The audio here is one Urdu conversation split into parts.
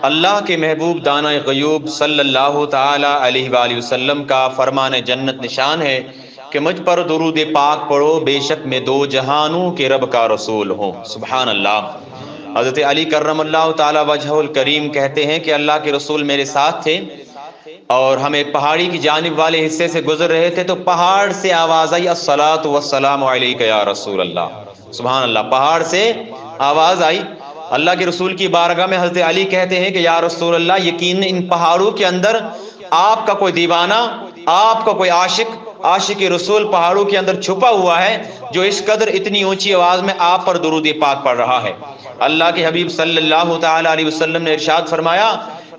اللہ کے محبوب دانہ غیوب صلی اللہ تعالی علیہ وآلہ وسلم کا فرمان جنت نشان ہے کہ مجھ پر درود پاک پڑھو، بے شک میں دو جہانوں کے رب کا رسول ہوں۔ سبحان اللہ۔ حضرت علی کرم اللہ تعالی وجہ الکریم کہتے ہیں کہ اللہ کے رسول میرے ساتھ تھے اور ہم ایک پہاڑی کی جانب والے حصے سے گزر رہے تھے تو پہاڑ سے آواز آئی الصلاۃ والسلام علیک یا رسول اللہ۔ سبحان اللہ، پہاڑ سے آواز آئی۔ اللہ کے رسول کی بارگاہ میں حضرت علی کہتے ہیں کہ یا رسول اللہ، یقین ان پہاڑوں کے اندر آپ کا کوئی دیوانہ، آپ کا کوئی عاشق رسول پہاڑوں کے اندر چھپا ہوا ہے جو اس قدر اتنی اونچی آواز میں آپ پر درود پاک پڑھ رہا ہے۔ اللہ کے حبیب صلی اللہ تعالی علیہ وسلم نے ارشاد فرمایا،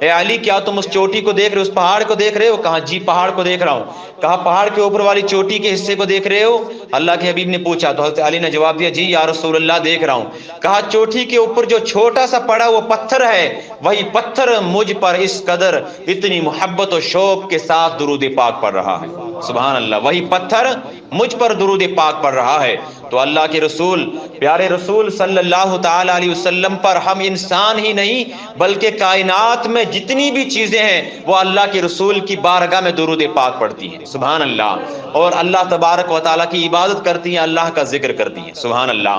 اے علی کیا تم اس چوٹی کو دیکھ رہے ہو، اس پہاڑ کو دیکھ رہے ہو؟ کہا جی پہاڑ کو دیکھ رہا ہوں۔ کہا پہاڑ کے اوپر والی چوٹی کے حصے کو دیکھ رہے ہو؟ اللہ کے حبیب نے پوچھا تو حضرت علی نے جواب دیا جی یا رسول اللہ دیکھ رہا ہوں۔ کہا چوٹی کے اوپر جو چھوٹا سا پڑا وہ پتھر ہے، وہی پتھر مجھ پر اس قدر اتنی محبت و شوق کے ساتھ درود پاک پڑھ رہا ہے۔ سبحان اللہ، وہی پتھر مجھ پر درود پاک پڑھ رہا ہے۔ تو اللہ کے رسول، پیارے رسول صلی اللہ تعالی علیہ وسلم پر ہم انسان ہی نہیں بلکہ کائنات میں جتنی بھی چیزیں ہیں وہ اللہ کے رسول کی بارگاہ میں درود پاک پڑھتی ہیں۔ سبحان اللہ، اور اللہ تبارک و تعالیٰ کی عبادت کرتی ہیں، اللہ کا ذکر کرتی ہیں۔ سبحان اللہ۔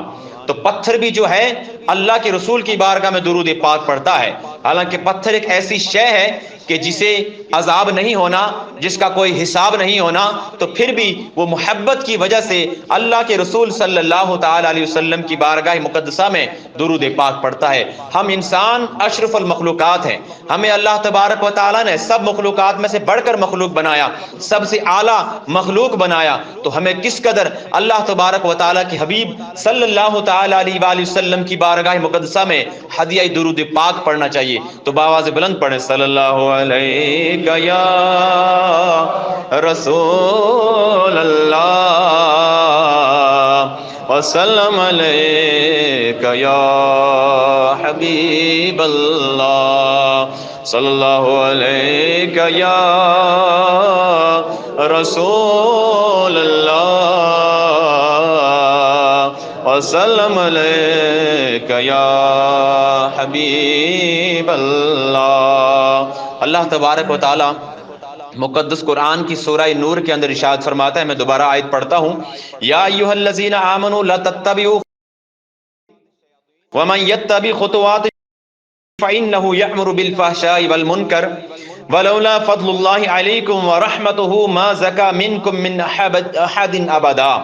تو پتھر بھی جو ہے اللہ کے رسول کی بارگاہ میں درود پاک پڑھتا ہے، حالانکہ پتھر ایک ایسی شے ہے کہ جسے عذاب نہیں ہونا، جس کا کوئی حساب نہیں ہونا، تو پھر بھی وہ محبت کی وجہ سے اللہ کے رسول صلی اللہ تعالی علیہ وسلم کی بارگاہ مقدسہ میں درود پاک پڑھتا ہے۔ ہم انسان اشرف المخلوقات ہیں، ہمیں اللہ تبارک و تعالیٰ نے سب مخلوقات میں سے بڑھ کر مخلوق بنایا، سب سے اعلیٰ مخلوق بنایا، تو ہمیں کس قدر اللہ تبارک و تعالیٰ کے حبیب صلی اللہ تعالی علیہ وآلہ وسلم کی بارگاہ مقدسہ میں ہدیہ درود پاک پڑھنا چاہیے۔ تو بآواز بلند پڑھیں، صلی اللہ علیہ یا رسول اللہ وسلم علیک یا حبیب اللہ، صلی اللہ علیہ یا رسول اللہ وسلم علیک یا حبیب اللہ۔ اللہ تبارک و تعالی مقدس قرآن کی سورہ نور کے اندر ارشاد فرماتا ہے، میں دوبارہ آیت پڑھتا ہوں، یا ایھا الذین آمنوا لا تتبعوا ومن یتبع خطوات فإنه يأمر بالفحشاء والمنکر ولولا فضل اللہ علیکم ورحمتہ ما زکا منکم من احد ابدا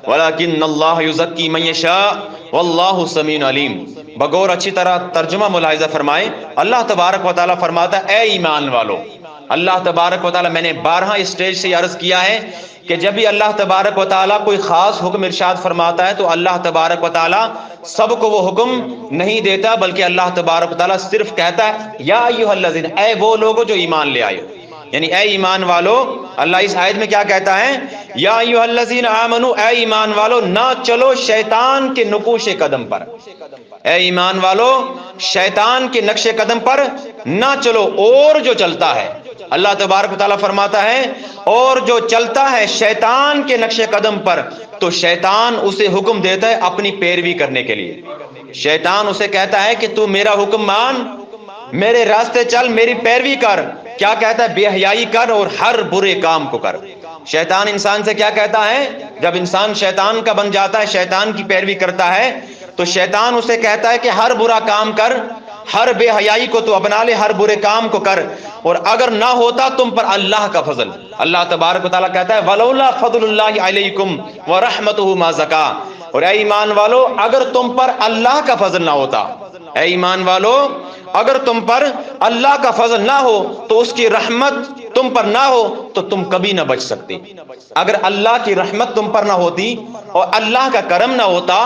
ولکن اللہ یزکی من یشاء واللہ سمیع علیم۔ بغور اچھی طرح ترجمہ ملاحظہ فرمائیں، اللہ تبارک و تعالیٰ فرماتا ہے اے ایمان والو۔ اللہ تبارک و تعالیٰ، میں نے 12 اسٹیج سے عرض کیا ہے کہ جب بھی اللہ تبارک و تعالیٰ کوئی خاص حکم ارشاد فرماتا ہے تو اللہ تبارک و تعالیٰ سب کو وہ حکم نہیں دیتا، بلکہ اللہ تبارک و تعالیٰ صرف کہتا ہے یا ایھا الذین، اے وہ لوگو جو ایمان لے آئے ہو، یعنی اے ایمان والو۔ اللہ اس آیت میں کیا کہتا ہے؟ یا ایھا الذین آمنو، اے ایمان والو، نہ چلو شیطان کے نقوش قدم پر، اے ایمان والو شیطان کے نقش قدم پر نہ چلو، اور جو چلتا ہے، اللہ تبارک و تعالیٰ فرماتا ہے اور جو چلتا ہے شیطان کے نقش قدم پر تو شیطان اسے حکم دیتا ہے اپنی پیروی کرنے کے لیے۔ شیطان اسے کہتا ہے کہ تو میرا حکم مان، میرے راستے چل، میری پیروی کر۔ کیا کہتا ہے؟ بے حیائی کر اور ہر برے کام کو کر۔ شیطان انسان سے کیا کہتا ہے؟ جب انسان شیطان کا بن جاتا ہے، شیطان کی پیروی کرتا ہے، تو شیطان اسے کہتا ہے کہ ہر برا کام کر، ہر بے حیائی کو تو اپنا لے، ہر برے کام کو کر، اور اگر نہ ہوتا تم پر اللہ کا فضل، اللہ تبارک و تعالیٰ کہتا ہے وَلَوْلَا فَضْلُ اللَّهِ عَلَيْكُمْ وَرَحْمَتُهُ مَا زَكَا، اور اے ایمان والو اگر تم پر اللہ کا فضل نہ ہوتا، اے ایمان والو اگر تم پر اللہ کا فضل نہ ہو تو اس کی رحمت تم پر نہ ہو تو تم کبھی نہ بچ سکتے۔ اگر اللہ کی رحمت تم پر نہ ہوتی اور اللہ کا کرم نہ ہوتا،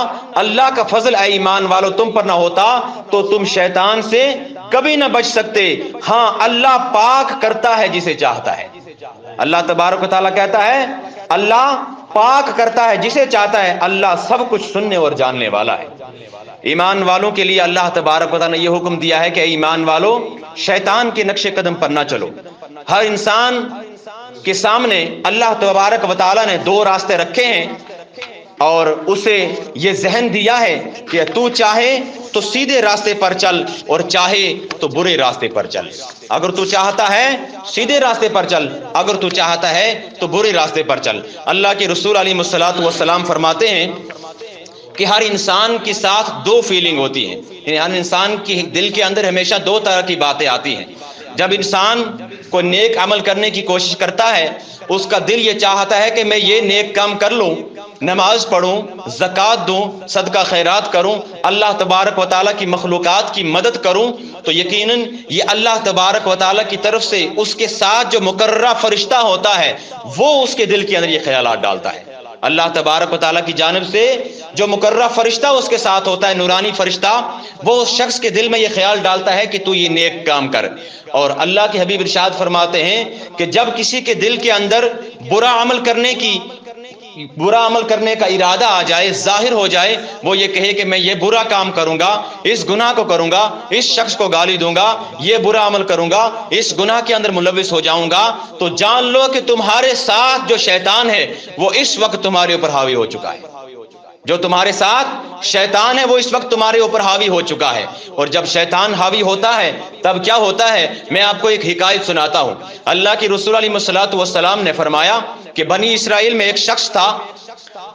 اللہ کا فضل اے ایمان والو تم پر نہ ہوتا تو تم شیطان سے کبھی نہ بچ سکتے۔ ہاں اللہ پاک کرتا ہے جسے چاہتا ہے۔ اللہ تبارک و تعالیٰ کہتا ہے اللہ پاک کرتا ہے جسے چاہتا ہے، اللہ سب کچھ سننے اور جاننے والا ہے۔ ایمان والوں کے لیے اللہ تبارک و تعالیٰ نے یہ حکم دیا ہے کہ اے ایمان والو شیطان کے نقش قدم پر نہ چلو۔ ہر انسان کے سامنے اللہ تبارک و تعالیٰ نے 2 راستے رکھے ہیں۔ اور اسے یہ ذہن دیا ہے کہ تو چاہے تو سیدھے راستے پر چل اور چاہے تو برے راستے پر چل. اگر تو چاہتا ہے سیدھے راستے پر چل، اگر تو چاہتا ہے تو برے راستے پر چل. اللہ کے رسول علیہ الصلوۃ والسلام فرماتے ہیں کہ ہر انسان کے ساتھ دو فیلنگ ہوتی ہیں، یعنی ہر انسان کی دل کے اندر ہمیشہ دو طرح کی باتیں آتی ہیں. جب انسان کو نیک عمل کرنے کی کوشش کرتا ہے، اس کا دل یہ چاہتا ہے کہ میں یہ نیک کام کر لوں، نماز پڑھوں، زکوٰۃ دوں، صدقہ خیرات کروں، اللہ تبارک و تعالیٰ کی مخلوقات کی مدد کروں، تو یقیناً یہ اللہ تبارک و تعالیٰ کی طرف سے اس کے ساتھ جو مقررہ فرشتہ ہوتا ہے وہ اس کے دل کے اندر یہ خیالات ڈالتا ہے. اللہ تبارک و تعالیٰ کی جانب سے جو مقررہ فرشتہ اس کے ساتھ ہوتا ہے، نورانی فرشتہ، وہ اس شخص کے دل میں یہ خیال ڈالتا ہے کہ تو یہ نیک کام کر. اور اللہ کے حبیب ارشاد فرماتے ہیں کہ جب کسی کے دل کے اندر برا عمل کرنے کا ارادہ آ جائے، ظاہر ہو جائے، وہ یہ کہے کہ میں یہ برا کام کروں گا، اس گناہ کو کروں گا، اس شخص کو گالی دوں گا، یہ برا عمل کروں گا، اس گناہ کے اندر ملوث ہو جاؤں گا، تو جان لو کہ تمہارے ساتھ جو شیطان ہے وہ اس وقت تمہارے اوپر حاوی ہو چکا ہے. جو تمہارے ساتھ شیطان ہے وہ اس وقت تمہارے اوپر حاوی ہو چکا ہے. اور جب شیطان حاوی ہوتا ہے تب کیا ہوتا ہے؟ میں آپ کو ایک حکایت سناتا ہوں. اللہ کی رسول علیہ الصلوۃ والسلام نے فرمایا کہ بنی اسرائیل میں ایک شخص تھا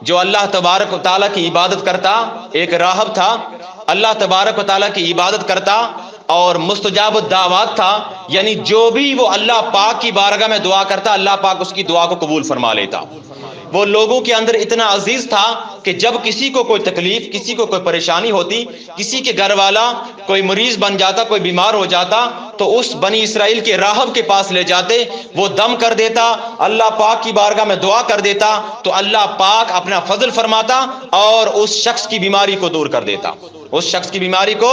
جو اللہ تبارک و تعالیٰ کی عبادت کرتا، ایک راہب تھا، اللہ تبارک و تعالیٰ کی عبادت کرتا اور مستجاب الدعوات تھا، یعنی جو بھی وہ اللہ پاک کی بارگاہ میں دعا کرتا اللہ پاک اس کی دعا کو قبول فرما لیتا. وہ لوگوں کے اندر اتنا عزیز تھا کہ جب کسی کو کوئی تکلیف، کسی کو کوئی پریشانی ہوتی، کسی کے گھر والا کوئی مریض بن جاتا، کوئی بیمار ہو جاتا، تو اس بنی اسرائیل کے راہب کے پاس لے جاتے، وہ دم کر دیتا، اللہ پاک کی بارگاہ میں دعا کر دیتا، تو اللہ پاک اپنا فضل فرماتا اور اس شخص کی بیماری کو دور کر دیتا، اس شخص کی بیماری کو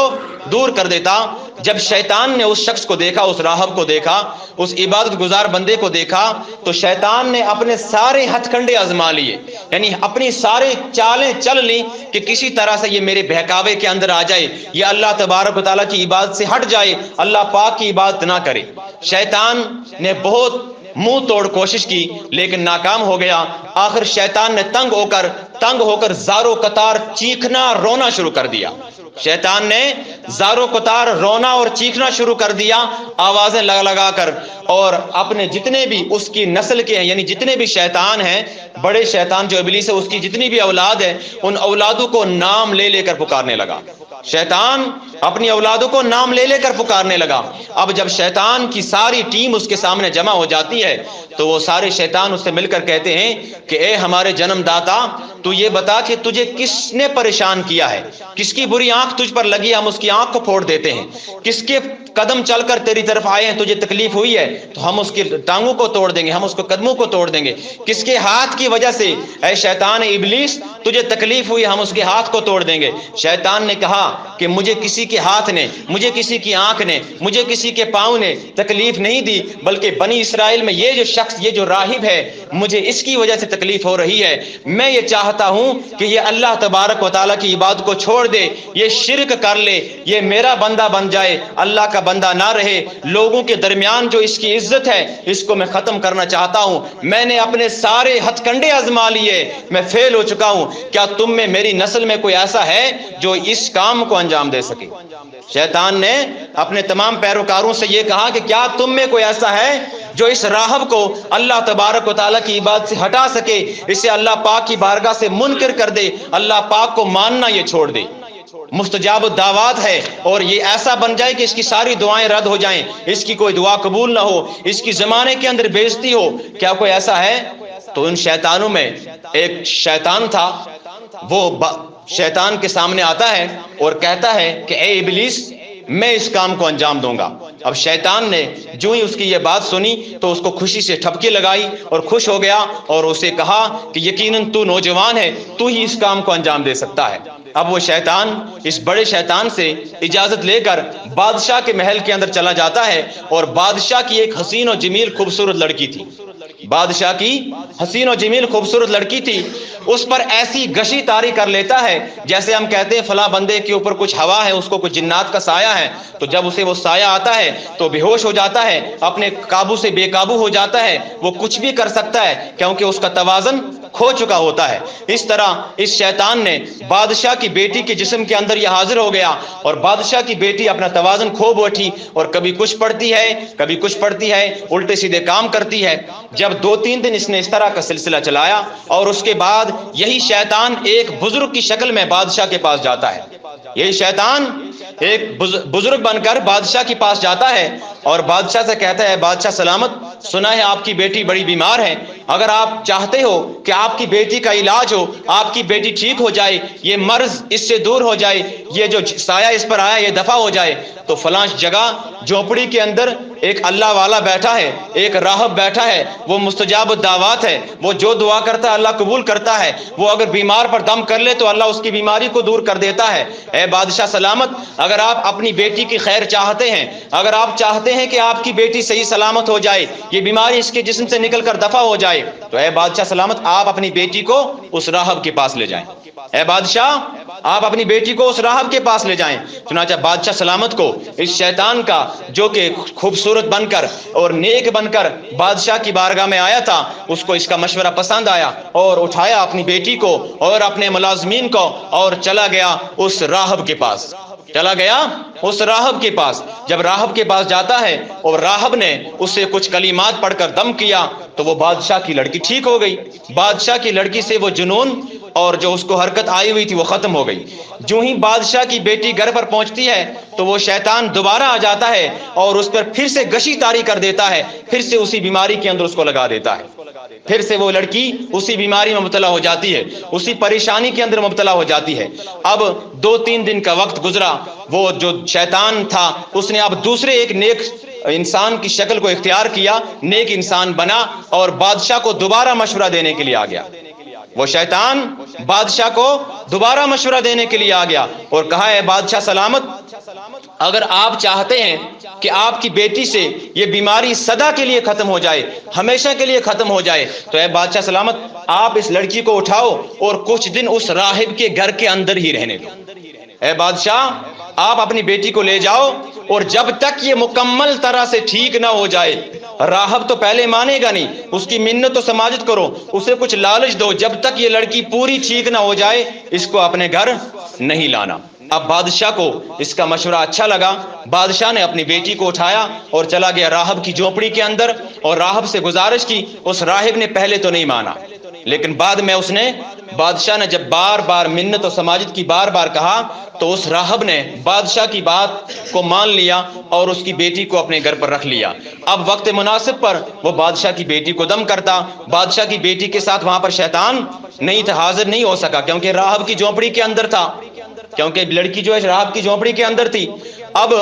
دور کر دیتا. جب شیطان نے اس شخص کو دیکھا، اس راہب کو دیکھا، اس عبادت گزار بندے کو دیکھا، تو شیطان نے اپنے سارے ہتھ کنڈے آزما لیے، یعنی اپنی سارے چالیں چل لی کہ کسی طرح سے یہ میرے بہکاوے کے اندر آ جائے، یہ اللہ تبارک و تعالیٰ کی عبادت سے ہٹ جائے، اللہ پاک کی عبادت نہ کرے. شیطان نے بہت منہ توڑ کوشش کی لیکن ناکام ہو گیا. آخر شیطان نے تنگ ہو کر زارو قطار چیخنا رونا شروع کر دیا. شیطان نے زارو قطار رونا اور چیخنا شروع کر دیا، آوازیں لگا کر، اور اپنے جتنے بھی اس کی نسل کے ہیں، یعنی جتنے بھی شیطان ہیں، بڑے شیطان جو ابلیس ہے، اس کی جتنی بھی اولاد ہے، ان اولادوں کو نام لے کر پکارنے لگا. شیطان اپنی اولادوں کو نام لے کر پکارنے لگا. اب جب شیطان کی ساری ٹیم اس کے سامنے جمع ہو جاتی ہے تو وہ سارے شیطان اس سے مل کر کہتے ہیں کہ اے ہمارے جنم داتا، تو یہ بتا کہ تجھے کس نے پریشان کیا ہے، کس کی بری آنکھ تجھ پر لگی، ہم اس کی آنکھ کو پھوڑ دیتے ہیں. کس کے قدم چل کر تیری طرف آئے ہیں، تجھے تکلیف ہوئی ہے تو ہم اس کی ٹانگوں کو توڑ دیں گے، ہم اس کو قدموں کو توڑ دیں گے. کس کے ہاتھ کی وجہ سے اے شیطان ابلیس تجھے تکلیف ہوئی، ہم اس کے ہاتھ کو توڑ دیں گے. شیطان نے کہا کہ مجھے کسی کے ہاتھ نے، مجھے کسی کی آنکھ نے، مجھے کسی کے پاؤں نے تکلیف نہیں دی، بلکہ بنی اسرائیل میں یہ جو شخص، یہ جو راہب ہے، مجھے اس کی وجہ سے تکلیف ہو رہی ہے. میں یہ چاہتا ہوں کہ یہ اللہ تبارک و تعالیٰ کی عبادت کو چھوڑ دے، یہ شرک کر لے، یہ میرا بندہ بن جائے، اللہ کا بندہ نہ رہے. لوگوں کے درمیان جو اس کی عزت ہے اس کو میں ختم کرنا چاہتا ہوں. میں نے اپنے سارے ہتھ کنڈے آزما لیے، میں فیل ہو چکا ہوں. کیا تم میں، میری نسل میں کوئی ایسا ہے جو اس کام کو انجام دے سکے؟ شیطان نے اپنے تمام پیروکاروں سے یہ کہا کہ کیا تم میں کوئی ایسا ہے جو اس راہب کو اللہ تبارک و تعالیٰ کی عبادت سے ہٹا سکے، اسے اللہ پاک کی بارگاہ سے منکر کر دے، اللہ پاک کو ماننا یہ چھوڑ دے. مستجاب الدعوات ہے اور یہ ایسا بن جائے کہ اس کی ساری دعائیں رد ہو جائیں، اس کی کوئی دعا قبول نہ ہو، اس کی زمانے کے اندر بے عزتی ہو. کیا کوئی ایسا ہے؟ تو ان شیطانوں میں ایک شیطان تھا، وہ شیطان کے سامنے آتا ہے اور کہتا ہے کہ اے ابلیس، میں اس کام کو انجام دوں گا. اب شیطان نے جو ہی اس کی یہ بات سنی تو اس کو خوشی سے ٹھپکی لگائی اور خوش ہو گیا اور اسے کہا کہ یقیناً تو نوجوان ہے، تو ہی اس کام کو انجام دے سکتا ہے. اب وہ شیطان اس بڑے شیطان سے اجازت لے کر بادشاہ کے محل کے اندر چلا جاتا ہے، اور بادشاہ کی ایک حسین و جمیل خوبصورت لڑکی تھی. بادشاہ کی حسین و جمیل خوبصورت لڑکی تھی. اس پر ایسی گشی طاری کر لیتا ہے جیسے ہم کہتے ہیں فلاں بندے کے اوپر کچھ ہوا ہے، اس کو کچھ جنات کا سایہ ہے، تو جب اسے وہ سایہ آتا ہے تو بے ہوش ہو جاتا ہے، اپنے قابو سے بے قابو ہو جاتا ہے، وہ کچھ بھی کر سکتا ہے کیونکہ اس کا توازن کھو چکا ہوتا ہے، اس طرح اس شیطان نے بادشاہ کی بیٹی کے جسم کے اندر یہ حاضر ہو گیا، اور بادشاہ کی بیٹی اپنا توازن کھو بیٹھی، اور کبھی کچھ پڑھتی ہے کبھی کچھ پڑھتی ہے، الٹے سیدھے کام کرتی ہے۔ جب 2-3 دن اس نے اس طرح کا سلسلہ چلایا، اور اس کے بعد یہی شیطان ایک بزرگ کی شکل میں بادشاہ کے پاس جاتا ہے، یہی شیطان ایک بزرگ بن کر بادشاہ کے پاس جاتا ہے، اور بادشاہ سے کہتا ہے، بادشاہ سلامت، سنا ہے آپ کی بیٹی بڑی بیمار ہے، اگر آپ چاہتے ہو کہ آپ کی بیٹی کا علاج ہو، آپ کی بیٹی ٹھیک ہو جائے، یہ مرض اس سے دور ہو جائے، یہ جو سایہ اس پر آیا یہ دفع ہو جائے، تو فلاں جگہ جھونپڑی کے اندر ایک اللہ والا بیٹھا ہے، ایک راہب بیٹھا ہے، وہ مستجاب الدعوات ہے، وہ جو دعا کرتا ہے اللہ قبول کرتا ہے، وہ اگر بیمار پر دم کر لے تو اللہ اس کی بیماری کو دور کر دیتا ہے۔ اے بادشاہ سلامت، اگر آپ اپنی بیٹی کی خیر چاہتے ہیں، اگر آپ چاہتے ہیں کہ آپ کی بیٹی صحیح سلامت ہو جائے، یہ بیماری اس کے جسم سے نکل کر دفع ہو جائے، تو اے بادشاہ سلامت آپ اپنی بیٹی کو اس راہب کے پاس لے جائیں۔ اے بادشاہ آپ اپنی بیٹی کو اس راہب کے پاس لے جائیں۔ چنانچہ بادشاہ سلامت کو اس شیطان کا جو کہ خوبصورت بن کر اور نیک بن کر بادشاہ کی بارگاہ میں آیا تھا، اس کو اس کا مشورہ پسند آیا، اور اٹھایا اپنی بیٹی کو اور اپنے ملازمین کو اور چلا گیا اس راہب کے پاس، چلا گیا اس راہب کے پاس۔ جب راہب کے پاس جاتا ہے اور راہب نے اسے کچھ کلمات پڑھ کر دم کیا تو وہ بادشاہ کی لڑکی ٹھیک ہو گئی، بادشاہ کی لڑکی سے وہ جنون اور جو اس کو حرکت آئی ہوئی تھی وہ ختم ہو گئی۔ جو ہی بادشاہ کی بیٹی گھر پر پہنچتی ہے تو وہ شیطان دوبارہ آ جاتا ہے اور اس پر پھر سے گشی طاری کر دیتا ہے، پھر سے اسی بیماری کے اندر اس کو لگا دیتا ہے، پھر سے وہ لڑکی اسی بیماری میں مبتلا ہو جاتی ہے، اسی پریشانی کے اندر مبتلا ہو جاتی ہے۔ اب 2-3 دن کا وقت گزرا، وہ جو شیطان تھا اس نے اب دوسرے ایک نیک انسان کی شکل کو اختیار کیا، نیک انسان بنا اور بادشاہ کو دوبارہ مشورہ دینے کے لیے آ گیا۔ وہ شیطان بادشاہ کو دوبارہ مشورہ دینے کے لیے آ گیا اور کہا، ہے بادشاہ سلامت، اگر آپ چاہتے ہیں کہ آپ کی بیٹی سے یہ بیماری سدا کے لیے ختم ہو جائے، ہمیشہ کے لیے ختم ہو جائے، تو اے بادشاہ سلامت آپ اس لڑکی کو اٹھاؤ اور کچھ دن اس راہب کے گھر کے اندر ہی رہنے دو۔ اے بادشاہ آپ اپنی بیٹی کو لے جاؤ، اور جب تک یہ مکمل طرح سے ٹھیک نہ ہو جائے، راہب تو پہلے مانے گا نہیں، اس کی منت و سماجت کرو، اسے کچھ لالچ دو، جب تک یہ لڑکی پوری ٹھیک نہ ہو جائے اس کو اپنے گھر نہیں لانا۔ اب بادشاہ کو اس کا مشورہ اچھا لگا، بادشاہ نے اپنی بیٹی کو اٹھایا اور چلا گیا راہب کی جھونپڑی کے اندر، اور راہب سے گزارش کی۔ اس راہب نے پہلے تو نہیں مانا، لیکن بعد میں اس نے، بادشاہ نے جب بار بار منت و سماجت کی بار بار کہا تو اس راہب نے بادشاہ کی بات کو مان لیا اور اس کی بیٹی کو اپنے گھر پر رکھ لیا۔ اب وقت مناسب پر وہ بادشاہ کی بیٹی کو دم کرتا۔ بادشاہ کی بیٹی کے ساتھ وہاں پر شیطان نہیں تھا، حاضر نہیں ہو سکا، کیونکہ راہب کی جھونپڑی کے اندر تھا، کیونکہ لڑکی جو ہے راہب کی جھونپڑی کے اندر تھی۔ اب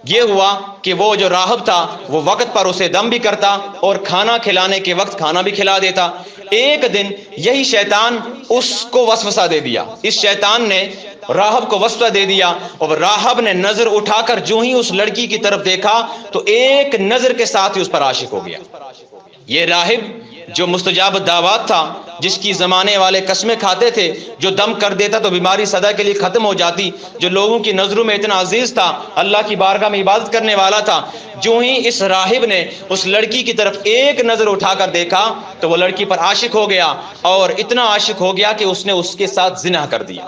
یہ ہوا کہ وہ جو راہب تھا وہ وقت پر اسے دم بھی کرتا اور کھانا کھلانے کے وقت کھانا بھی کھلا دیتا۔ ایک دن یہی شیطان اس کو وسوسہ دے دیا، اس شیطان نے راہب کو وسوسہ دے دیا، اور راہب نے نظر اٹھا کر جو ہی اس لڑکی کی طرف دیکھا تو ایک نظر کے ساتھ ہی اس پر عاشق ہو گیا۔ یہ راہب جو مستجاب الدعوات تھا، جس کی زمانے والے قسمیں کھاتے تھے، جو دم کر دیتا تو بیماری سدا کے لیے ختم ہو جاتی، جو لوگوں کی نظروں میں اتنا عزیز تھا، اللہ کی بارگاہ میں عبادت کرنے والا تھا، جو ہی اس راہب نے اس لڑکی کی طرف ایک نظر اٹھا کر دیکھا تو وہ لڑکی پر عاشق ہو گیا، اور اتنا عاشق ہو گیا کہ اس نے اس کے ساتھ زنا کر دیا۔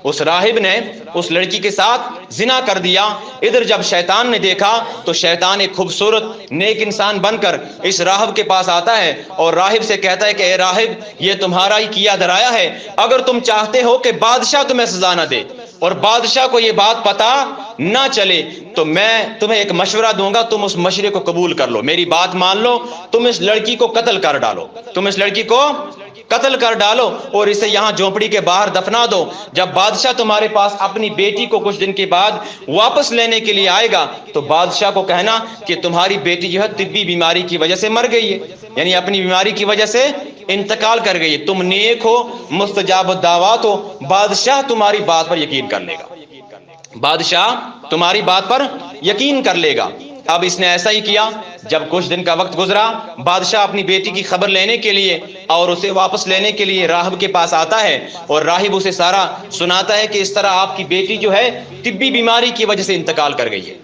اس راہب نے اس لڑکی کے ساتھ زنا کر دیا۔ ادھر جب شیطان نے دیکھا تو شیطان ایک خوبصورت نیک انسان بن کر اس راہب کے پاس آتا ہے اور راہب سے کہتا ہے کہ اے راہب، یہ تمہارا ہی کیا درایا ہے، اگر تم چاہتے ہو کہ بادشاہ تمہیں سزا نہ دے اور بادشاہ کو یہ بات پتا نہ چلے تو میں تمہیں ایک مشورہ دوں گا، تم اس مشورے کو قبول کر لو، میری بات مان لو، تم اس لڑکی کو قتل کر ڈالو، تم اس لڑکی کو قتل کر ڈالو اور اسے یہاں جھونپڑی کے باہر دفنا دو۔ جب بادشاہ تمہارے پاس اپنی بیٹی کو کچھ دن کے بعد واپس لینے کے لیے آئے گا تو بادشاہ کو کہنا کہ تمہاری بیٹی جو ہے طبی بیماری کی وجہ سے مر گئی ہے، یعنی اپنی بیماری کی وجہ سے انتقال کر گئی ہے، تم نیک ہو، مستجاب الدعوات ہو، بادشاہ تمہاری بات پر یقین کر لے گا، بادشاہ تمہاری بات پر یقین کر لے گا۔ اب اس نے ایسا ہی کیا۔ جب کچھ دن کا وقت گزرا، بادشاہ اپنی بیٹی کی خبر لینے کے لیے اور اسے واپس لینے کے لیے راہب کے پاس آتا ہے اور راہب اسے سارا سناتا ہے کہ اس طرح آپ کی بیٹی جو ہے طبی بیماری کی وجہ سے انتقال کر گئی ہے۔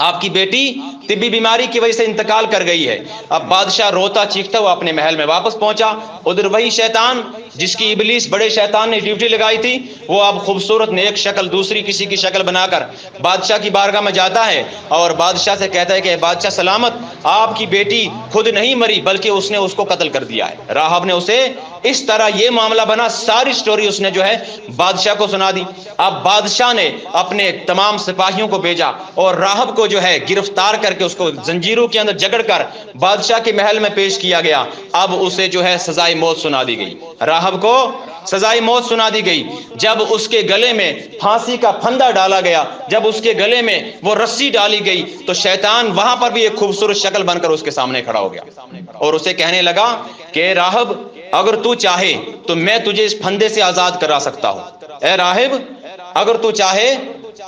آپ کی بیٹی طبی بیماری کی وجہ سے انتقال کر گئی ہے۔ اب بادشاہ روتا چیختا ہوا اپنے محل میں واپس پہنچا، ادھر وہی شیطان جس کی ابلیس بڑے شیطان نے ڈیوٹی لگائی تھی، وہ اب خوبصورت نیک شکل دوسری کسی کی شکل بنا کر بادشاہ کی بارگاہ میں جاتا ہے اور بادشاہ سے کہتا ہے کہ بادشاہ سلامت، آپ کی بیٹی خود نہیں مری بلکہ اس نے اس کو قتل کر دیا ہے۔ راہب نے اسے اس طرح یہ معاملہ بنا، ساری سٹوری اس نے جو ہے بادشاہ کو سنا دی۔ اب بادشاہ نے اپنے تمام سپاہیوں کو بھیجا اور راہب کو جو ہے گرفتار کر کے اس کو زنجیروں کے اندر جکڑ کر بادشاہ کے محل میں پیش کیا گیا۔ اب اسے جو ہے سزائے موت سنا دی گئی، راہب کو سزائے موت سنا دی گئی۔ جب اس کے گلے میں پھانسی کا پھندا ڈالا گیا، جب اس کے گلے میں وہ رسی ڈالی گئی، تو شیطان وہاں پر بھی ایک خوبصورت شکل بن کر اس کے سامنے کھڑا ہو گیا اور اسے کہنے لگا کہ راہب اگر تو چاہے تو میں تجھے اس پھندے سے آزاد کرا سکتا ہوں۔ اے راہب اگر تو چاہے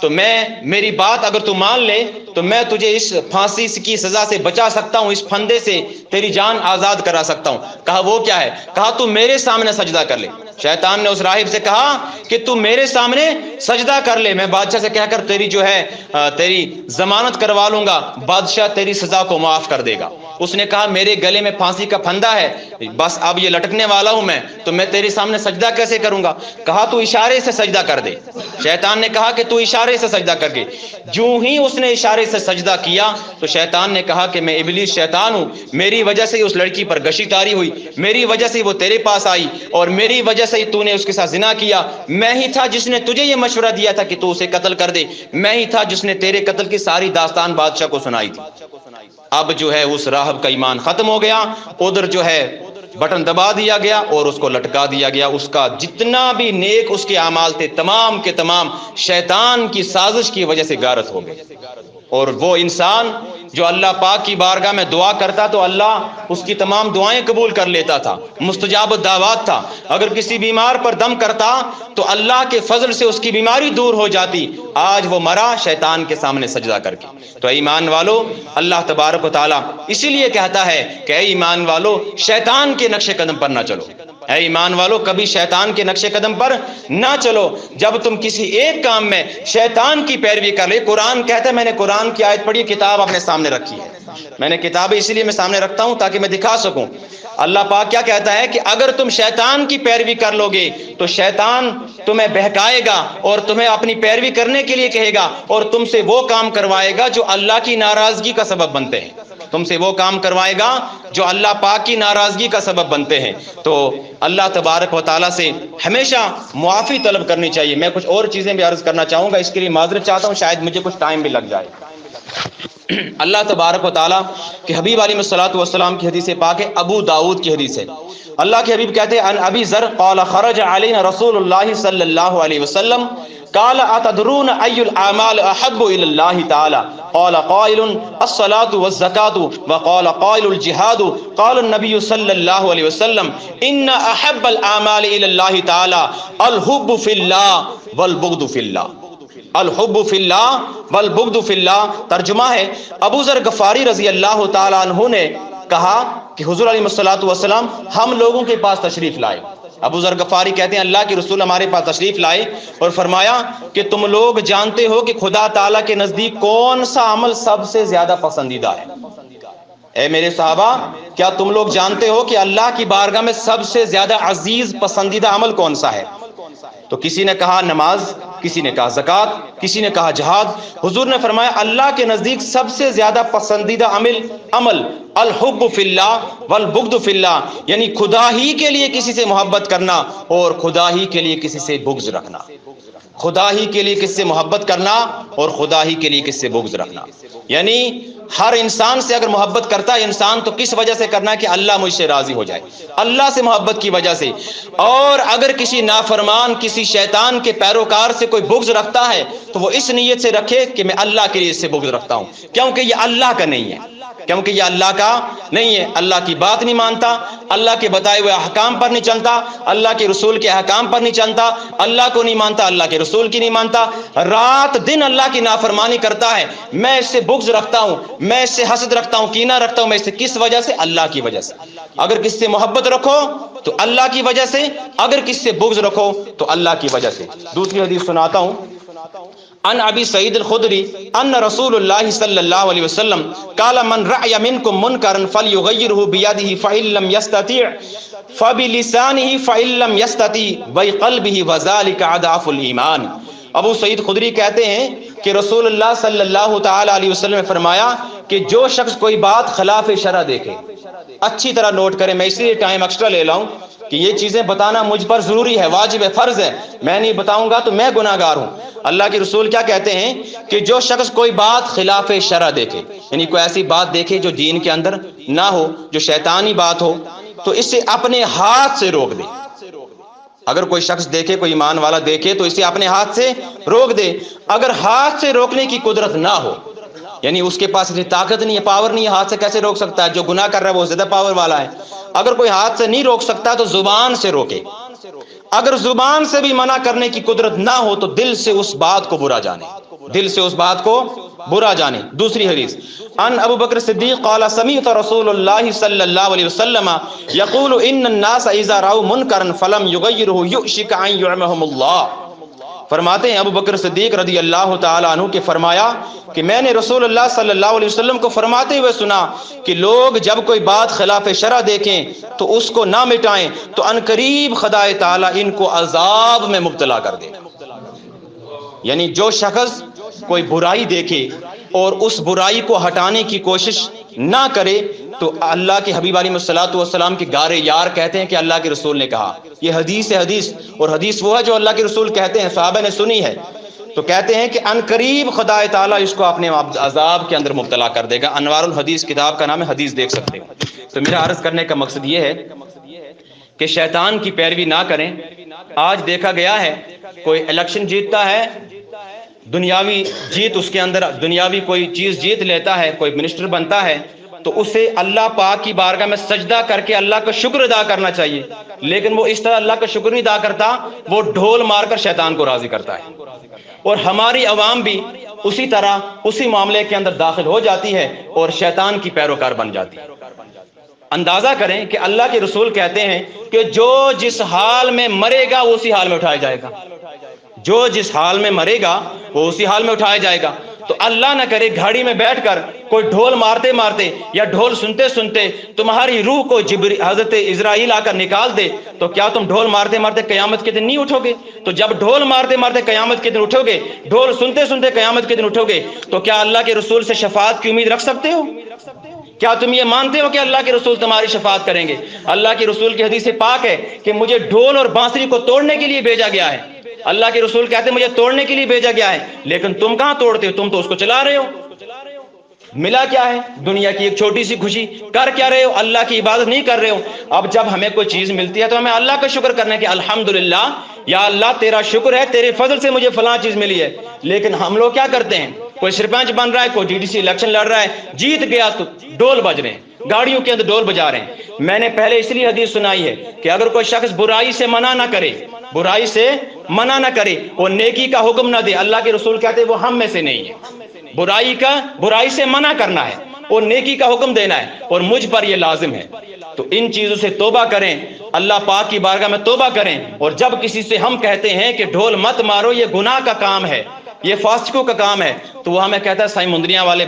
تو میری بات اگر تو مان لے تو میں تجھے اس پھانسی کی سزا سے بچا سکتا ہوں، اس پھندے سے تیری جان آزاد کرا سکتا ہوں۔ کہا وہ کیا ہے؟ کہا تو میرے سامنے سجدہ کر لے۔ شیطان نے اس راہب سے کہا کہ تو میرے سامنے سجدہ کر لے، میں بادشاہ سے کہہ کر تیری جو ہے تیری ضمانت کروا لوں گا، بادشاہ تیری سزا کو معاف کر دے گا۔ اس نے کہا میرے گلے میں پھانسی کا پھندا ہے، بس اب یہ لٹکنے والا ہوں میں، تو میں تیرے سامنے سجدہ کیسے کروں گا؟ کہا تو اشارے سے سجدہ کر دے۔ شیطان نے کہا کہ تو اشارے سے سجدہ کر کے، جو ہی اس نے اشارے سے سجدہ کیا تو شیطان نے کہا کہ میں ابلیس شیطان ہوں، میری وجہ سے اس لڑکی پر گشی تاری ہوئی، میری وجہ سے وہ تیرے پاس آئی اور میری وجہ سے تو نے اس کے ساتھ زنا کیا، میں ہی تھا جس نے تجھے یہ مشورہ دیا تھا کہ تو اسے قتل کر دے، میں ہی تھا جس نے تیرے قتل کی ساری داستان بادشاہ کو سنائی تھی۔ اب جو ہے اس راہب کا ایمان ختم ہو گیا، ادھر جو ہے بٹن دبا دیا گیا اور اس کو لٹکا دیا گیا۔ اس کا جتنا بھی نیک اس کے اعمال تھے تمام کے تمام شیطان کی سازش کی وجہ سے غارت ہو گئے۔ اور وہ انسان جو اللہ پاک کی بارگاہ میں دعا کرتا تو اللہ اس کی تمام دعائیں قبول کر لیتا تھا، مستجاب الدعوات تھا۔ اگر کسی بیمار پر دم کرتا تو اللہ کے فضل سے اس کی بیماری دور ہو جاتی۔ آج وہ مرا شیطان کے سامنے سجدہ کر کے۔ تو اے ایمان والو، اللہ تبارک و تعالیٰ اسی لیے کہتا ہے کہ اے ایمان والو شیطان کے نقش قدم پر نہ چلو۔ اے ایمان والو کبھی شیطان کے نقش قدم پر نہ چلو۔ جب تم کسی ایک کام میں شیطان کی پیروی کر لے، قرآن کہتا ہے، میں نے قرآن کی آیت پڑھی، کتاب اپنے سامنے رکھی ہے، میں نے کتابیں اسی لیے میں سامنے رکھتا ہوں تاکہ میں دکھا سکوں۔ اللہ پاک کیا کہتا ہے کہ اگر تم شیطان کی پیروی کر لو گے تو شیطان تمہیں بہکائے گا اور تمہیں اپنی پیروی کرنے کے لیے کہے گا اور تم سے وہ کام کروائے گا جو اللہ کی ناراضگی کا سبب بنتے ہیں، تم سے وہ کام کروائے گا جو اللہ پاک کی ناراضگی کا سبب بنتے ہیں۔ تو اللہ تبارک و تعالیٰ سے ہمیشہ معافی طلب کرنی چاہیے۔ میں کچھ اور چیزیں بھی عرض کرنا چاہوں گا، اس کے لیے معذرت چاہتا ہوں، شاید مجھے کچھ ٹائم بھی لگ جائے۔ اللہ تبارک و تعالیٰ کہ حبیب علیہ الصلوۃ والسلام کی حدیث پاک ہے، ابو داؤد کی حدیث ہے۔ اللہ کے حبیب کہتے ہیں ان ابی ذر قال خرج علینا رسول اللہ صلی اللہ علیہ وسلم قال اتدرون ای الاعمال احب الى اللہ تعالی قال قائل الصلاة والزکاة وقال قائل الجہاد قال النبی صلی اللہ علیہ وسلم ان احب الاعمال الى اللہ تعالی الحب فی اللہ والبغض فی اللہ، الحب فی اللہ والبغض فی اللہ۔ ترجمہ ہے ابو ذر غفاری رضی اللہ تعالیٰ عنہ نے کہا کہ حضور علیہ الصلوۃ والسلام ہم لوگوں کے پاس تشریف لائے۔ ابو ذر غفاری کہتے ہیں اللہ کے رسول ہمارے پاس تشریف لائے اور فرمایا کہ تم لوگ جانتے ہو کہ خدا تعالیٰ کے نزدیک کون سا عمل سب سے زیادہ پسندیدہ ہے؟ اے میرے صحابہ کیا تم لوگ جانتے ہو کہ اللہ کی بارگاہ میں سب سے زیادہ عزیز پسندیدہ عمل کون سا ہے؟ تو کسی نے کہا نماز، کسی نے کہا زکوٰۃ، کسی نے کہا جہاد۔ حضور نے فرمایا اللہ کے نزدیک سب سے زیادہ پسندیدہ عمل الحب فی اللہ والبغض فی اللہ، یعنی خدا ہی کے لیے کسی سے محبت کرنا اور خدا ہی کے لیے کسی سے بغض رکھنا، خدا ہی کے لیے کس سے محبت کرنا اور خدا ہی کے لیے کس سے بغض رکھنا۔ یعنی ہر انسان سے اگر محبت کرتا ہے انسان تو کس وجہ سے کرنا ہے کہ اللہ مجھ سے راضی ہو جائے، اللہ سے محبت کی وجہ سے۔ اور اگر کسی نافرمان کسی شیطان کے پیروکار سے کوئی بغض رکھتا ہے تو وہ اس نیت سے رکھے کہ میں اللہ کے لیے اس سے بغض رکھتا ہوں، کیونکہ یہ اللہ کا نہیں ہے، کیونکہ یہ اللہ کا نہیں ہے، اللہ کی بات نہیں مانتا، اللہ کے بتائے ہوئے احکام پر نہیں چلتا، اللہ کے رسول کے احکام پر نہیں چلتا، اللہ کو نہیں مانتا، اللہ کے رسول کی نہیں مانتا، رات دن اللہ کی نافرمانی کرتا ہے۔ میں اس سے بغض رکھتا ہوں، میں اس سے حسد رکھتا ہوں، کینہ رکھتا ہوں، میں اس سے کس وجہ سے؟ اللہ کی وجہ سے۔ اگر کس سے محبت رکھو تو اللہ کی وجہ سے، اگر کس سے بغض رکھو تو اللہ کی وجہ سے۔ دوسری حدیث سناتا ہوں، عن ابی سعید الخدری ان رسول اللہ صلی اللہ علیہ وسلم قال من رأى منکم منکرا فلیغیرہ بیدہ فإن لم یستطع فبلسانہ فإن لم یستطع بقلبہ وذلک اضعف الایمان۔ ابو سعید خدری کہتے ہیں کہ رسول اللہ صلی اللہ تعالی علیہ وسلم نے فرمایا کہ جو شخص کوئی بات خلاف شرع دیکھے، اچھی طرح نوٹ کریں، میں اسی لیے ٹائم ایکسٹرا لے لاؤں کہ یہ چیزیں بتانا مجھ پر ضروری ہے، واجب ہے، فرض ہے، میں نہیں بتاؤں گا تو میں گناہ گار ہوں۔ اللہ کے رسول کیا کہتے ہیں کہ جو شخص کوئی بات خلاف شرع دیکھے، یعنی کوئی ایسی بات دیکھے جو دین کے اندر نہ ہو، جو شیطانی بات ہو، تو اسے اپنے ہاتھ سے روک دے۔ اگر کوئی شخص دیکھے، کوئی ایمان والا دیکھے تو اسے اپنے ہاتھ سے روک دے۔ اگر ہاتھ سے روکنے کی قدرت نہ ہو، یعنی اس کے پاس اتنی طاقت نہیں ہے، پاور نہیں ہے، ہاتھ سے کیسے روک سکتا ہے؟ جو گناہ کر رہا ہے وہ زیادہ پاور والا ہے۔ اگر کوئی ہاتھ سے نہیں روک سکتا تو زبان سے روکے۔ اگر زبان سے بھی منع کرنے کی قدرت نہ ہو تو دل سے اس بات کو برا جانے، دل سے اس بات کو برا جانے۔ دوسری حدیث ان ابو بکر صدیق قال سمعت رسول اللہ صلی اللہ علیہ وسلم یقول ان الناس اذا راوا منکرا فلم یغیرہ یؤشک ان یعمهم اللہ۔ فرماتے ہیں ابو بکر صدیق رضی اللہ تعالی عنہ کہ فرمایا کہ میں نے رسول اللہ صلی اللہ علیہ وسلم کو فرماتے ہوئے سنا کہ لوگ جب کوئی بات خلاف شرع دیکھیں تو اس کو نہ مٹائیں تو عنقریب خدائے تعالی ان کو عذاب میں مبتلا کر دے۔ یعنی جو شخص کوئی برائی دیکھے اور اس برائی کو ہٹانے کی کوشش نہ کرے تو اللہ کے حبیب علیہ الصلوۃ والسلام کے گارے یار کہتے ہیں کہ اللہ کے رسول نے کہا۔ یہ حدیث ہے، حدیث، اور حدیث وہ ہے جو اللہ کے رسول کہتے ہیں، صحابہ نے سنی ہے، تو کہتے ہیں کہ عنقریب خدا تعالیٰ اس کو اپنے عذاب کے اندر مبتلا کر دے گا۔ انوار الحدیث کتاب کا نام ہے، حدیث دیکھ سکتے ہیں۔ تو میرا عرض کرنے کا مقصد یہ ہے کہ شیطان کی پیروی نہ کریں۔ آج دیکھا گیا ہے کوئی الیکشن جیتتا ہے، دنیاوی جیت، اس کے اندر دنیاوی کوئی چیز جیت لیتا ہے، کوئی منسٹر بنتا ہے تو اسے اللہ پاک کی بارگاہ میں سجدہ کر کے اللہ کا شکر ادا کرنا چاہیے، لیکن وہ اس طرح اللہ کا شکر نہیں ادا کرتا، وہ ڈھول مار کر شیطان کو راضی کرتا ہے۔ اور ہماری عوام بھی اسی طرح اسی معاملے کے اندر داخل ہو جاتی ہے اور شیطان کی پیروکار بن جاتی ہے۔ اندازہ کریں کہ اللہ کے رسول کہتے ہیں کہ جو جس حال میں مرے گا وہ اسی حال میں اٹھایا جائے گا، جو جس حال میں مرے گا وہ اسی حال میں اٹھایا جائے گا۔ تو اللہ نہ کرے گھاڑی میں بیٹھ کر کوئی ڈھول مارتے مارتے یا ڈھول سنتے سنتے تمہاری روح کو حضرت اسرائیل آ کر نکال دے، تو کیا تم ڈھول مارتے مارتے قیامت کے دن نہیں اٹھو گے؟ تو جب ڈھول مارتے مارتے قیامت کے دن اٹھو گے، ڈھول سنتے سنتے قیامت کے دن اٹھو گے، تو کیا اللہ کے رسول سے شفاعت کی امید رکھ سکتے ہو؟ کیا تم یہ مانتے ہو کہ اللہ کے رسول تمہاری شفاعت کریں گے؟ اللہ کے رسول کی حدیث پاک ہے کہ مجھے ڈھول اور بانسری کو توڑنے کے لیے بھیجا گیا ہے۔ اللہ کے رسول کہتے ہیں مجھے توڑنے کے لیے بھیجا گیا ہے، لیکن تم کہاں توڑتے ہو؟ تم تو اس کو چلا رہے ہو۔ ملا کیا ہے؟ دنیا کی ایک چھوٹی سی خوشی، کر کیا رہے ہو؟ اللہ کی عبادت نہیں کر رہے ہو۔ اب جب ہمیں کوئی چیز ملتی ہے تو ہمیں اللہ کا شکر کرنا ہے کہ الحمدللہ، یا اللہ تیرا شکر ہے، تیرے فضل سے مجھے فلاں چیز ملی ہے۔ لیکن ہم لوگ کیا کرتے ہیں؟ کوئی سرپنچ بن رہا ہے، کوئی DDC الیکشن لڑ رہا ہے، جیت گیا تو ڈول بج رہے ہیں، گاڑیوں کے اندر ڈول بجا رہے ہیں۔ میں نے پہلے اس لیے حدیث سنائی ہے کہ اگر کوئی شخص برائی سے منع نہ کرے، برائی سے منع نہ کرے، وہ نیکی کا حکم نہ دے، اللہ کے رسول کہتے ہیں وہ ہم میں سے نہیں ہے۔ برائی سے منع کرنا ہے اور نیکی کا حکم دینا ہے، اور مجھ پر یہ لازم ہے۔ تو ان چیزوں سے توبہ کریں، اللہ پاک کی بارگاہ میں توبہ کریں۔ اور جب کسی سے ہم کہتے ہیں کہ ڈھول مت مارو، یہ گناہ کا کام ہے، یہ فاسقوں کا کام ہے، تو وہ ہمیں کہتا ہے سائی مندریاں والے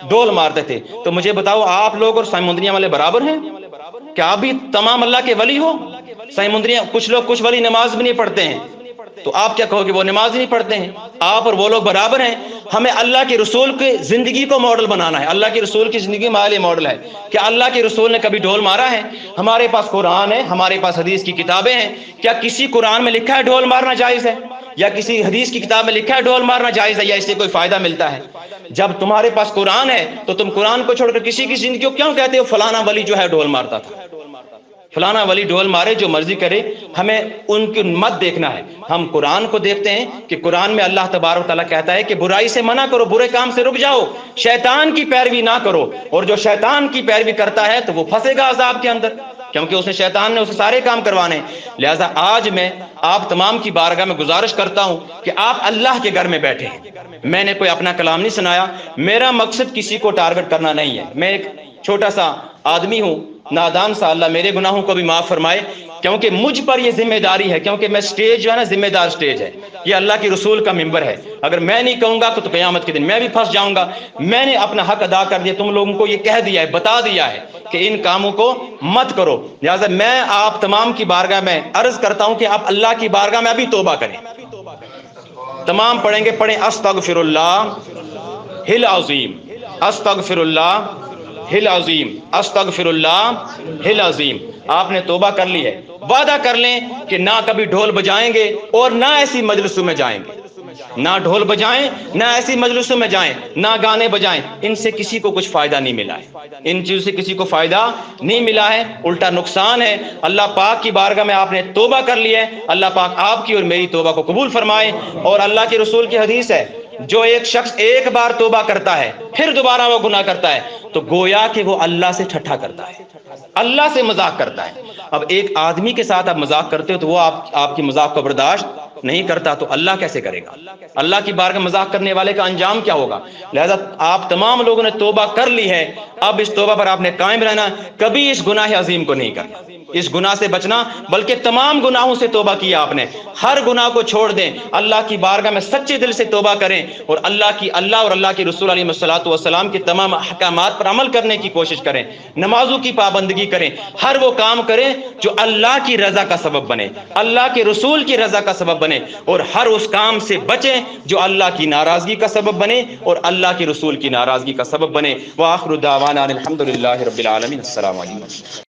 ڈھول مارتے تھے۔ تو مجھے بتاؤ، آپ لوگ اور سائی مندریاں والے برابر ہیں؟ کیا آپ بھی تمام اللہ کے ولی ہو؟ سائی مندریاں کچھ ولی نماز بھی نہیں پڑھتے ہیں، تو آپ کیا کہو گے وہ نماز نہیں پڑھتے ہیں؟ آپ اور وہ لوگ برابر ہیں۔ ہمیں اللہ کے رسول کی زندگی کو ماڈل بنانا ہے۔ اللہ کے رسول کی زندگی ہمارے ماڈل ہے۔ کیا اللہ کے رسول نے کبھی ڈھول مارا ہے؟ ہمارے پاس قرآن ہے، ہمارے پاس حدیث کی کتابیں ہیں، کیا کسی قرآن میں لکھا ہے ڈھول مارنا جائز ہے؟ یا کسی حدیث کی کتاب میں لکھا ہے ڈھول مارنا جائز ہے، یا اس سے کوئی فائدہ ملتا ہے؟ جب تمہارے پاس قرآن ہے تو تم قرآن کو چھوڑ کر کسی کی زندگی کو کیوں کہتے ہو فلانا ولی جو ہے ڈھول مارتا تھا؟ فلانا ولی ڈھول مارے، جو مرضی کرے، ہمیں ان کی مت دیکھنا ہے۔ ہم قرآن کو دیکھتے ہیں کہ قرآن میں اللہ تبارک و تعالیٰ کہتا ہے کہ برائی سے منع کرو، برے کام سے رک جاؤ، شیطان کی پیروی نہ کرو، اور جو شیطان کی پیروی کرتا ہے تو وہ پھنسے گا عذاب کے اندر، کیونکہ شیطان نے اسے سارے کام کروانے۔ لہٰذا آج میں آپ تمام کی بارگاہ میں گزارش کرتا ہوں کہ آپ اللہ کے گھر میں بیٹھے ہیں۔ میں نے کوئی اپنا کلام نہیں سنایا، میرا مقصد کسی کو ٹارگٹ کرنا نہیں ہے۔ میں ایک چھوٹا سا آدمی ہوں، نادان سا، اللہ میرے گناہوں کو بھی معاف فرمائے، کیونکہ مجھ پر یہ ذمہ داری ہے، کیونکہ میں سٹیج جو ہے نا ذمہ دار سٹیج ہے، یہ اللہ کے رسول کا ممبر ہے، اگر میں نہیں کہوں گا تو قیامت کے دن میں بھی پھنس جاؤں گا۔ میں نے اپنا حق ادا کر دیا، تم لوگوں کو یہ کہہ دیا ہے، بتا دیا ہے کہ ان کاموں کو مت کرو، لہٰذا میں آپ تمام کی بارگاہ میں عرض کرتا ہوں کہ آپ اللہ کی بارگاہ میں ابھی توبہ کریں۔ تمام پڑھیں گے، پڑھیں استغفر اللہ العظیم، استغفر اللہ العظیم، استغفر اللہ العظیم۔ آپ نے توبہ کر لی ہے، وعدہ کر لیں کہ نہ کبھی ڈھول بجائیں گے اور نہ ایسی مجلسوں میں جائیں گے، نہ ڈھول بجائیں، نہ ایسی مجلسوں میں جائیں، نہ گانے بجائیں، ان سے کسی کو کچھ فائدہ نہیں ملا ہے، ان چیزوں سے کسی کو فائدہ نہیں ملا ہے، الٹا نقصان ہے۔ اللہ پاک کی بارگاہ میں آپ نے توبہ کر لی ہے، اللہ پاک آپ کی اور میری توبہ کو قبول فرمائے۔ اور اللہ کے رسول کی حدیث ہے، جو ایک شخص ایک بار توبہ کرتا ہے پھر دوبارہ وہ گناہ کرتا ہے تو گویا کہ وہ اللہ سے ٹھٹھا کرتا ہے، اللہ سے مذاق کرتا ہے۔ اب ایک آدمی کے ساتھ آپ مذاق کرتے ہو تو وہ آپ کی مذاق کو برداشت نہیں کرتا تو اللہ کیسے کرے گا؟ اللہ کی بارگاہ میں مذاق کرنے والے کا انجام کیا ہوگا؟ لہذا آپ تمام لوگوں نے توبہ کر لی ہے، اب اس توبہ پر آپ نے قائم رہنا، کبھی اس گناہ عظیم کو نہیں کرنا، اس گناہ سے بچنا، بلکہ تمام گناہوں سے توبہ کیا آپ نے، ہر گناہ کو چھوڑ دیں، اللہ کی بارگاہ میں سچے دل سے توبہ کریں اور اللہ اور اللہ کے رسول علیہ الصلوۃ والسلام کے تمام احکامات پر عمل کرنے کی کوشش کریں، نمازوں کی پابندگی کریں، ہر وہ کام کریں جو اللہ کی رضا کا سبب بنے، اللہ کے رسول کی رضا کا سبب بنے، اور ہر اس کام سے بچیں جو اللہ کی ناراضگی کا سبب بنے اور اللہ کے رسول کی ناراضگی کا سبب بنے۔ وآخر دعوانا الحمدللہ رب العالمین۔ السلام علیکم۔